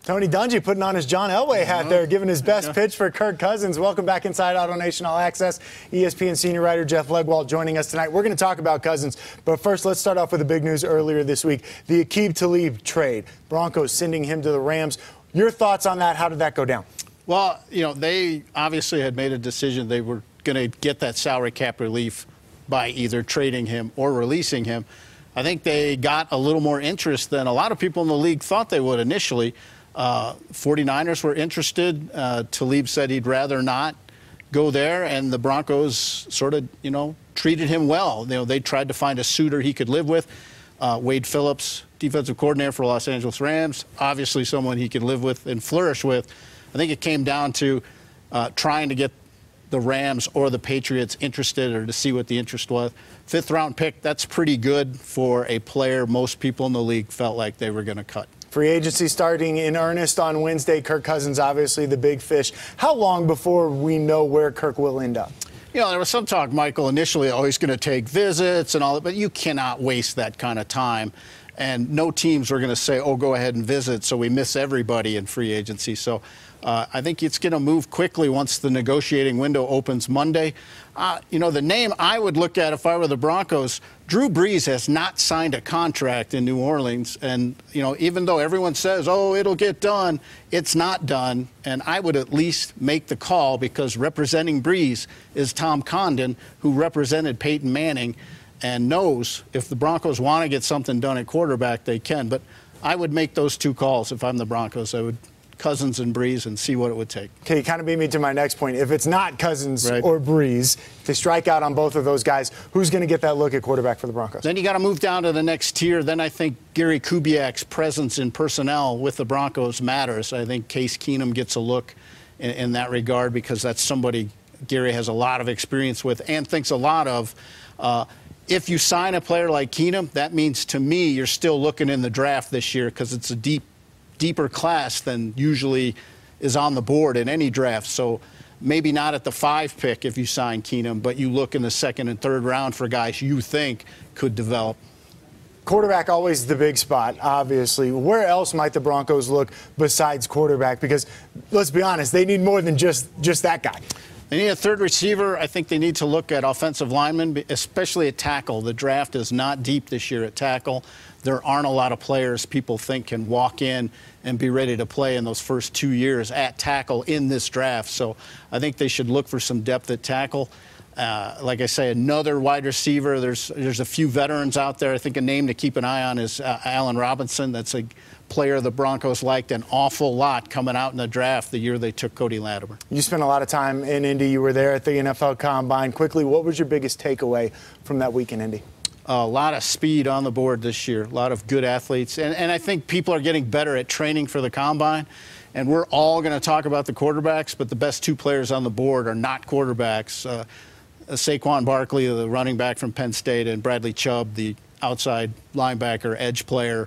Tony Dungy putting on his John Elway hat there, giving his best pitch for Kirk Cousins. Welcome back inside Auto Nation All Access. ESPN senior writer Jeff Legwalt joining us tonight. We're going to talk about Cousins, but first let's start off with the big news earlier this week, the Aqib Talib trade. Broncos sending him to the Rams. Your thoughts on that? How did that go down? Well, you know, they obviously had made a decision they were going to get that salary cap relief by either trading him or releasing him. I think they got a little more interest than a lot of people in the league thought they would initially. 49ers were interested. Talib said he'd rather not go there, and the Broncos sort of, you know, treated him well. You know, they tried to find a suitor he could live with. Wade Phillips, defensive coordinator for Los Angeles Rams, obviously someone he could live with and flourish with. I think it came down to trying to get the Rams or the Patriots interested or to see what the interest was. 5th-round pick, that's pretty good for a player most people in the league felt like they were going to cut. Free agency starting in earnest on Wednesday. Kirk Cousins, obviously the big fish. How long before we know where Kirk will end up? You know, there was some talk, Michael, initially, oh, he's going to take visits and all that, but you cannot waste that kind of time. And no teams are going to say, oh, go ahead and visit, so we miss everybody in free agency. So I think it's going to move quickly once the negotiating window opens Monday. You know, the name I would look at if I were the Broncos, Drew Brees has not signed a contract in New Orleans. And, you know, even though everyone says, oh, it'll get done, it's not done. And I would at least make the call because representing Brees is Tom Condon, who represented Peyton Manning and knows if the Broncos want to get something done at quarterback, they can. But I would make those two calls if I'm the Broncos. I would Cousins and Brees and see what it would take. Okay, you kind of beat me to my next point. If it's not Cousins or Brees, if they strike out on both of those guys, who's going to get that look at quarterback for the Broncos? Then you got to move down to the next tier. Then I think Gary Kubiak's presence in personnel with the Broncos matters. I think Case Keenum gets a look in that regard because that's somebody Gary has a lot of experience with and thinks a lot of. If you sign a player like Keenum, that means to me you're still looking in the draft this year because it's a deeper class than usually is on the board in any draft. So maybe not at the 5 pick if you sign Keenum, but you look in the 2nd and 3rd round for guys you think could develop. Quarterback always the big spot, obviously. Where else might the Broncos look besides quarterback? Because let's be honest, they need more than just that guy. They need a 3rd receiver. I think they need to look at offensive linemen, especially at tackle. The draft is not deep this year at tackle. There aren't a lot of players people think can walk in and be ready to play in those first 2 years at tackle in this draft. So I think they should look for some depth at tackle. Like I say, another wide receiver. There's a few veterans out there. I think a name to keep an eye on is Allen Robinson. That's a player the Broncos liked an awful lot coming out in the draft the year they took Cody Latimer. You spent a lot of time in Indy. You were there at the NFL Combine. Quickly, what was your biggest takeaway from that week in Indy? A lot of speed on the board this year, a lot of good athletes. And I think people are getting better at training for the Combine. And we're all going to talk about the quarterbacks, but the best 2 players on the board are not quarterbacks. Saquon Barkley, the running back from Penn State, and Bradley Chubb, the outside linebacker, edge player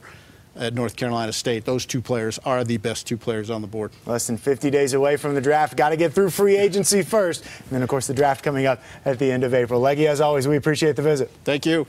at North Carolina State. Those 2 players are the best 2 players on the board. Less than 50 days away from the draft. Got to get through free agency first. And then, of course, the draft coming up at the end of April. Leggy, as always, we appreciate the visit. Thank you.